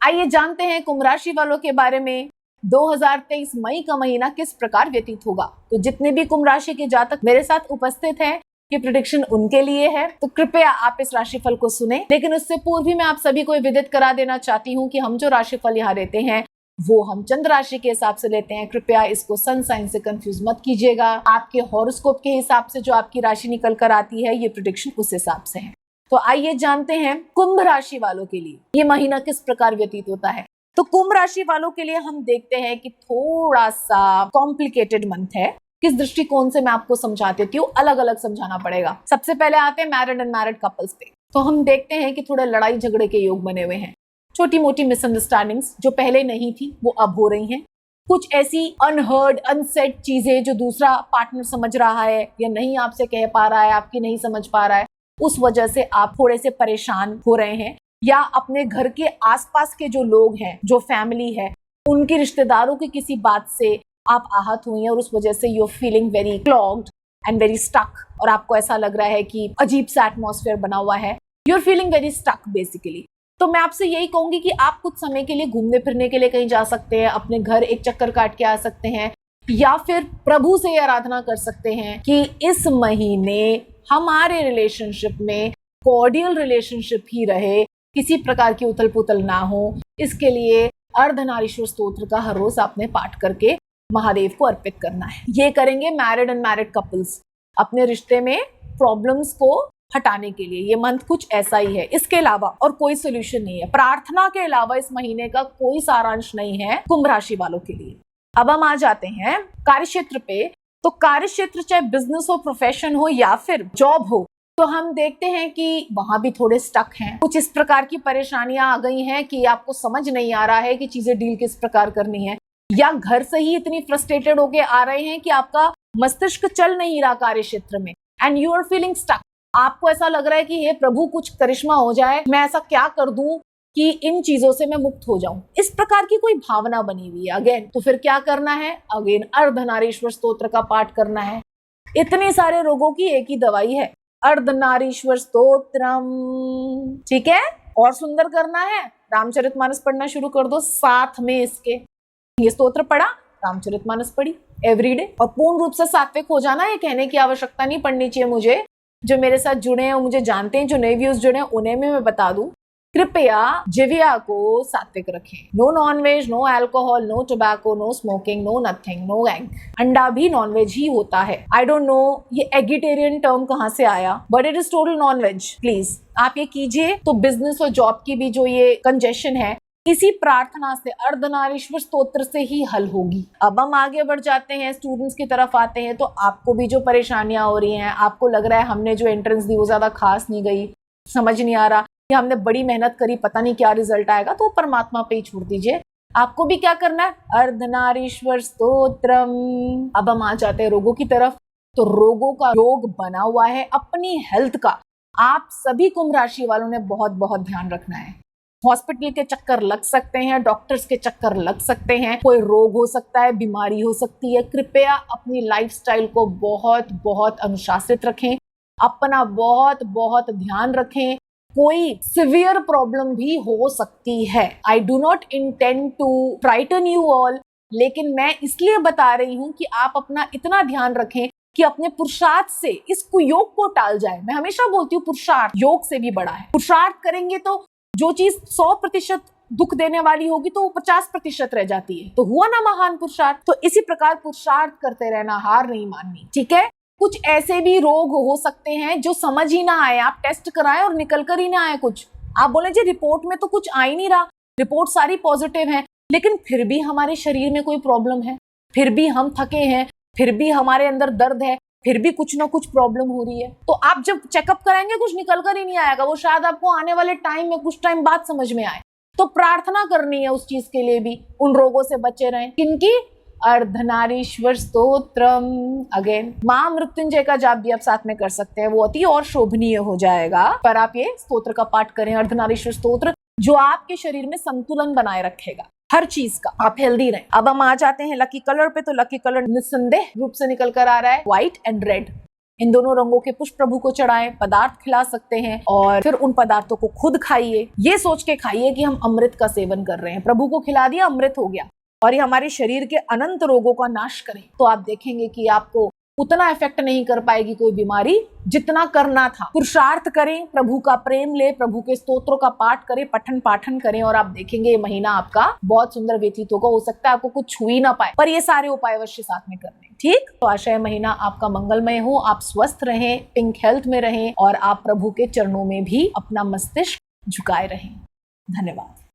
आइए जानते हैं कुंभ राशि वालों के बारे में 2023 मई का महीना किस प्रकार व्यतीत होगा। तो जितने भी कुंभ राशि के जातक मेरे साथ उपस्थित हैं, ये प्रेडिक्शन उनके लिए है, तो कृपया आप इस राशिफल को सुने। लेकिन उससे पूर्व भी मैं आप सभी को विदित करा देना चाहती हूँ कि हम जो राशिफल यहाँ देते हैं वो हम चंद्र राशि के हिसाब से लेते हैं। कृपया इसको सन साइन से कंफ्यूज मत कीजिएगा। आपके हॉरोस्कोप के हिसाब से जो आपकी राशि निकल कर आती है, ये प्रेडिक्शन उस हिसाब से है। तो आइए जानते हैं कुंभ राशि वालों के लिए ये महीना किस प्रकार व्यतीत होता है। तो कुंभ राशि वालों के लिए हम देखते हैं कि थोड़ा सा कॉम्प्लिकेटेड मंथ है। किस दृष्टिकोण से मैं आपको समझा देती हूँ, अलग अलग समझाना पड़ेगा। सबसे पहले आते हैं मैरिड एंड मैरिड कपल्स पे। तो हम देखते हैं कि थोड़े लड़ाई झगड़े के योग बने हुए हैं। छोटी मोटी मिसअंडरस्टैंडिंग्स जो पहले नहीं थी वो अब हो रही हैं। कुछ ऐसी अनहर्ड अनसेड चीजें जो दूसरा पार्टनर समझ रहा है या नहीं आपसे कह पा रहा है, आपकी नहीं समझ पा रहा है, उस वजह से आप थोड़े से परेशान हो रहे हैं। या अपने घर के आसपास के जो लोग हैं, जो फैमिली है, उनके रिश्तेदारों की किसी बात से आप आहत हुई हैं और उस वजह से you are feeling very clogged and very stuck. और आपको ऐसा लग रहा है कि अजीब सा एटमॉस्फेयर बना हुआ है, you are feeling very stuck basically. तो मैं आपसे यही कहूंगी कि आप कुछ समय के लिए घूमने फिरने के लिए कहीं जा सकते हैं, अपने घर एक चक्कर काट के आ सकते हैं, या फिर प्रभु से आराधना कर सकते हैं कि इस महीने हमारे रिलेशनशिप में कॉर्डियल रिलेशनशिप ही रहे, किसी प्रकार की उथल पुथल ना हो। इसके लिए अर्धनारीश्वर स्तोत्र का हर रोज आपने पाठ करके महादेव को अर्पित करना है। ये करेंगे मैरिड एंड मैरिड कपल्स अपने रिश्ते में प्रॉब्लम्स को हटाने के लिए। ये मंथ कुछ ऐसा ही है, इसके अलावा और कोई सोल्यूशन नहीं है। प्रार्थना के अलावा इस महीने का कोई सारांश नहीं है कुंभ राशि वालों के लिए। अब हम आ जाते हैं कार्यक्षेत्र पे। तो कार्यक्षेत्र चाहे बिजनेस हो, प्रोफेशन हो या फिर जॉब हो, तो हम देखते हैं कि वहां भी थोड़े स्टक हैं। कुछ इस प्रकार की परेशानियां आ गई हैं कि आपको समझ नहीं आ रहा है कि चीजें डील किस प्रकार करनी है, या घर से ही इतनी फ्रस्ट्रेटेड होके आ रहे हैं कि आपका मस्तिष्क चल नहीं रहा कार्य क्षेत्र में and you are feeling stuck. आपको ऐसा लग रहा है कि हे प्रभु कुछ करिश्मा हो जाए, मैं ऐसा क्या कर दूं कि इन चीजों से मैं मुक्त हो जाऊं। इस प्रकार की कोई भावना बनी हुई है अगेन। तो फिर क्या करना है, अगेन अर्धनारीश्वर स्तोत्र का पाठ करना है। इतने सारे रोगों की एक ही दवाई है, अर्धनारीश्वर स्तोत्रम। ठीक है, और सुंदर करना है, रामचरितमानस पढ़ना शुरू कर दो साथ में इसके। ये स्तोत्र पढ़ा, रामचरितमानस पढ़ी एवरीडे, और पूर्ण रूप से सात्विक हो जाना। ये कहने की आवश्यकता नहीं पढ़नी चाहिए मुझे। जो मेरे साथ जुड़े हैं, मुझे जानते हैं, जो नए व्यूज जुड़े हैं, उन्हें में मैं बता दूं, कृपया जिविया को सात्विक रखें। No nonveg, no alcohol, no tobacco, no smoking, no nothing, no egg. अंडा भी नॉनवेज ही होता है। आई डोंट नो ये एगिटेरियन टर्म कहाँ से आया, but it is total nonveg. Please आप ये कीजिए, तो बिजनेस और जॉब की भी जो ये कंजेशन है, इसी प्रार्थना से, अर्धनारीश्वर स्तोत्र से ही हल होगी। अब हम आगे बढ़ जाते हैं, स्टूडेंट्स की तरफ आते हैं। तो आपको भी जो परेशानियां हो रही हैं, आपको लग रहा है हमने जो एंट्रेंस दी वो ज्यादा खास नहीं गई, समझ नहीं आ रहा, या हमने बड़ी मेहनत करी, पता नहीं क्या रिजल्ट आएगा, तो परमात्मा पे ही छोड़ दीजिए। आपको भी क्या करना है, अर्धनारीश्वर स्तोत्रम। अब हम आ जाते हैं रोगों की तरफ। तो रोगों का योग बना हुआ है, अपनी हेल्थ का आप सभी कुंभ राशि वालों ने बहुत बहुत ध्यान रखना है। हॉस्पिटल के चक्कर लग सकते हैं, डॉक्टर्स के चक्कर लग सकते हैं, कोई रोग हो सकता है, बीमारी हो सकती है। कृपया अपनी लाइफस्टाइल को बहुत बहुत अनुशासित रखें, अपना बहुत बहुत ध्यान रखें। कोई सिवियर प्रॉब्लम भी हो सकती है। I do not intend to frighten you all, लेकिन मैं इसलिए बता रही हूं कि आप अपना इतना ध्यान रखें कि अपने पुरुषार्थ से इस कुयोग को टाल जाए। मैं हमेशा बोलती हूँ पुरुषार्थ योग से भी बड़ा है। पुरुषार्थ करेंगे तो जो चीज 100% दुख देने वाली होगी तो वो 50% रह जाती है। तो हुआ ना महान पुरुषार्थ। तो इसी प्रकार पुरुषार्थ करते रहना, हार नहीं माननी। ठीक है, कुछ ऐसे भी रोग हो सकते हैं जो समझ ही ना आए, आप टेस्ट कराएं और निकल कर ही ना आए कुछ। आप बोले जी रिपोर्ट में तो कुछ आ ही नहीं रहा, रिपोर्ट सारी पॉजिटिव है, लेकिन फिर भी हमारे शरीर में कोई प्रॉब्लम है, फिर भी हम थके हैं, फिर भी हमारे अंदर दर्द है, फिर भी कुछ ना कुछ प्रॉब्लम हो रही है। तो आप जब चेकअप कराएंगे कुछ निकल कर ही नहीं आएगा, वो शायद आपको आने वाले टाइम में कुछ टाइम बाद समझ में आए। तो प्रार्थना करनी है उस चीज के लिए भी, उन रोगों से बचे रहें। किनकी, अर्धनारीश्वर स्तोत्रम। अगेन मां मृत्युंजय का जाप भी आप साथ में कर सकते हैं, वो अति और शोभनीय हो जाएगा। पर आप ये स्तोत्र का पाठ करें, अर्धनारीश्वर स्तोत्र, जो आपके शरीर में संतुलन बनाए रखेगा हर चीज का, आप हेल्दी रहें। अब हम आ जाते हैं लकी कलर पे। तो लकी कलर निस्संदेह रूप से निकल कर आ रहा है व्हाइट एंड रेड। इन दोनों रंगों के पुष्प प्रभु को चढ़ाएं, पदार्थ खिला सकते हैं और फिर उन पदार्थों को खुद खाइए। ये सोच के खाइए कि हम अमृत का सेवन कर रहे हैं, प्रभु को खिला दिया, अमृत हो गया, और ये हमारे शरीर के अनंत रोगों का नाश करे। तो आप देखेंगे कि आपको उतना इफेक्ट नहीं कर पाएगी कोई बीमारी जितना करना था। पुरुषार्थ करें, प्रभु का प्रेम ले, प्रभु के स्तोत्रों का पाठ करें, पठन पाठन करें, और आप देखेंगे ये महीना आपका बहुत सुंदर व्यतीत होगा। हो सकता है आपको कुछ छू ही ना पाए, पर ये सारे उपाय अवश्य साथ में करने। ठीक, तो आशा है महीना आपका मंगलमय हो, आप स्वस्थ रहें, पिंक हेल्थ में रहें और आप प्रभु के चरणों में भी अपना मस्तिष्क झुकाए रहें। धन्यवाद।